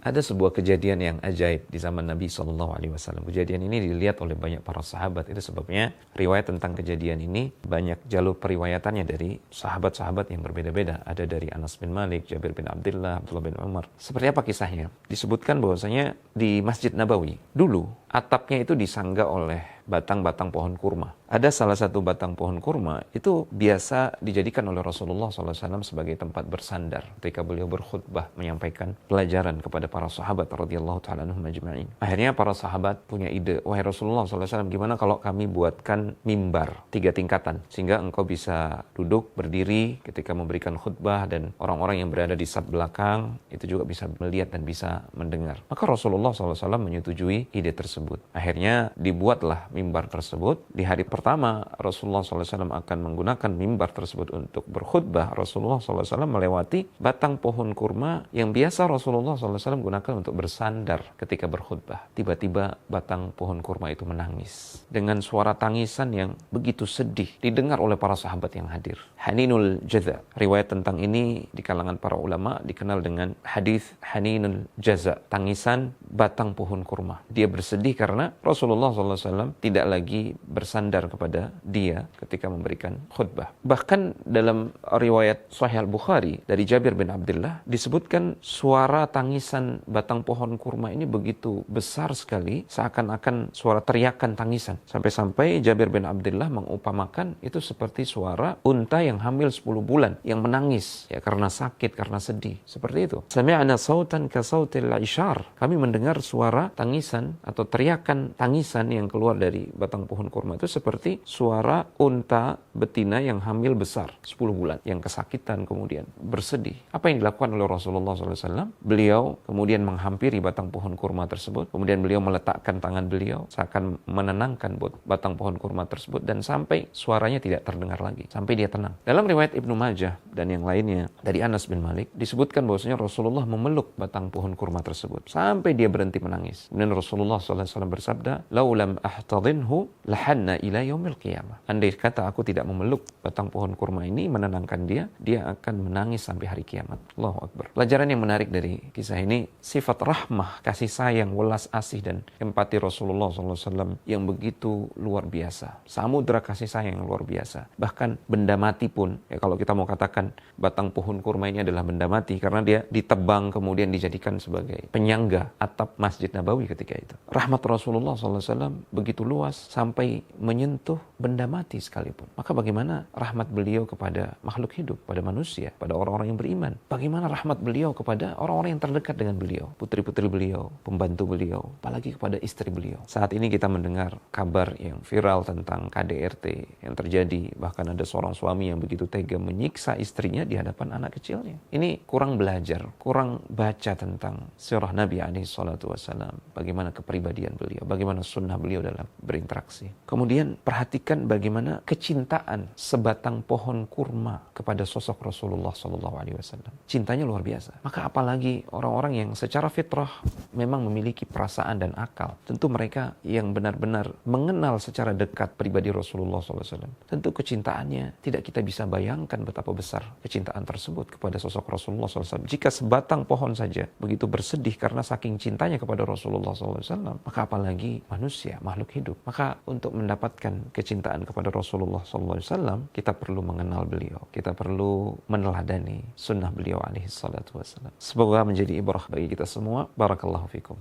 Ada sebuah kejadian yang ajaib di zaman Nabi SAW. Kejadian ini dilihat oleh banyak para sahabat. Itu sebabnya riwayat tentang kejadian ini banyak jalur periwayatannya dari sahabat-sahabat yang berbeda-beda. Ada dari Anas bin Malik, Jabir bin Abdullah, Abdullah bin Umar. Seperti apa kisahnya? Disebutkan bahwasanya di Masjid Nabawi, dulu atapnya itu disangga oleh batang-batang pohon kurma. Ada salah satu batang pohon kurma itu biasa dijadikan oleh Rasulullah SAW sebagai tempat bersandar ketika beliau berkhutbah menyampaikan pelajaran kepada para sahabat radhiyallahu ta'ala anhum ajma'in. Akhirnya para sahabat punya ide, wahai Rasulullah SAW, gimana kalau kami buatkan mimbar 3 tingkatan sehingga engkau bisa duduk berdiri ketika memberikan khutbah dan orang-orang yang berada di saf belakang itu juga bisa melihat dan bisa mendengar. Maka Rasulullah SAW menyetujui ide tersebut. Akhirnya dibuatlah mimbar tersebut. Di hari pertama Rasulullah SAW akan menggunakan mimbar tersebut untuk berkhutbah. Rasulullah SAW melewati batang pohon kurma yang biasa Rasulullah SAW gunakan untuk bersandar ketika berkhutbah. Tiba-tiba batang pohon kurma itu menangis dengan suara tangisan yang begitu sedih, didengar oleh para sahabat yang hadir. Haninul Jaza. Riwayat tentang ini di kalangan para ulama dikenal dengan hadis Haninul Jaza, tangisan batang pohon kurma. Dia bersedih karena Rasulullah SAW tidak lagi bersandar kepada dia ketika memberikan khutbah. Bahkan dalam riwayat Sahih Al-Bukhari dari Jabir bin Abdullah disebutkan suara tangisan batang pohon kurma ini begitu besar sekali, seakan-akan suara teriakan tangisan. Sampai-sampai Jabir bin Abdullah mengupamakan itu seperti suara unta yang hamil 10 bulan yang menangis ya karena sakit, karena sedih. Seperti itu. Sami'na sautan ka sautil isyar. Kami mendengar suara tangisan atau teriakan tangisan yang keluar dari batang pohon kurma itu seperti suara unta betina yang hamil besar 10 bulan yang kesakitan kemudian bersedih. Apa yang dilakukan oleh Rasulullah SAW? Beliau kemudian menghampiri batang pohon kurma tersebut, kemudian beliau meletakkan tangan beliau seakan menenangkan batang pohon kurma tersebut dan sampai suaranya tidak terdengar lagi, sampai dia tenang. Dalam riwayat Ibnu Majah dan yang lainnya dari Anas bin Malik disebutkan bahwasanya Rasulullah memeluk batang pohon kurma tersebut sampai dia berhenti menangis. Kemudian Rasulullah SAW bersabda, "Laulam ahtadhinhu lahanna ila yaumil qiyamah." Andai kata aku tidak memeluk batang pohon kurma ini, menenangkan dia, dia akan menangis sampai hari kiamat. Allahu Akbar. Pelajaran yang menarik dari kisah ini, sifat rahmah, kasih sayang, welas asih dan empati Rasulullah SAW yang begitu luar biasa. Samudra kasih sayang yang luar biasa. Bahkan benda mati pun, ya kalau kita mau katakan batang pohon kurma ini adalah benda mati karena dia ditebang kemudian dijadikan sebagai penyangga atap Masjid Nabawi ketika itu. Rahmat Rasulullah SAW begitu luas sampai menyentuh benda mati sekalipun. Maka bagaimana rahmat beliau kepada makhluk hidup, pada manusia, pada orang-orang yang beriman? Bagaimana rahmat beliau kepada orang-orang yang terdekat dengan beliau? Putri-putri beliau, pembantu beliau, apalagi kepada istri beliau. Saat ini kita mendengar kabar yang viral tentang KDRT yang terjadi. Bahkan ada seorang suami yang begitu tega menyiksa istrinya di hadapan anak kecilnya. Ini kurang belajar, kurang baca tentang sirah Nabi SAW. Bagaimana kepribadian beliau, bagaimana sunnah beliau dalam berinteraksi. Kemudian perhatikan bagaimana kecintaan sebatang pohon kurma kepada sosok Rasulullah SAW. Cintanya luar biasa. Maka apalagi orang-orang yang secara fitrah memang memiliki perasaan dan akal. Tentu mereka yang benar-benar mengenal secara dekat pribadi Rasulullah SAW. Tentu kecintaannya tidak kita bisa bayangkan betapa besar kecintaan tersebut kepada sosok Rasulullah SAW. Jika sebatang pohon saja begitu bersedih karena saking cintanya kepada Rasulullah SAW, maka apalagi manusia, makhluk hidup. Maka untuk mendapatkan kecintaan kepada Rasulullah SAW, kita perlu mengenal beliau. Kita perlu meneladani sunnah beliau alaihi salatu wassalam. Semoga menjadi ibrah bagi kita semua. Barakallahu fikum.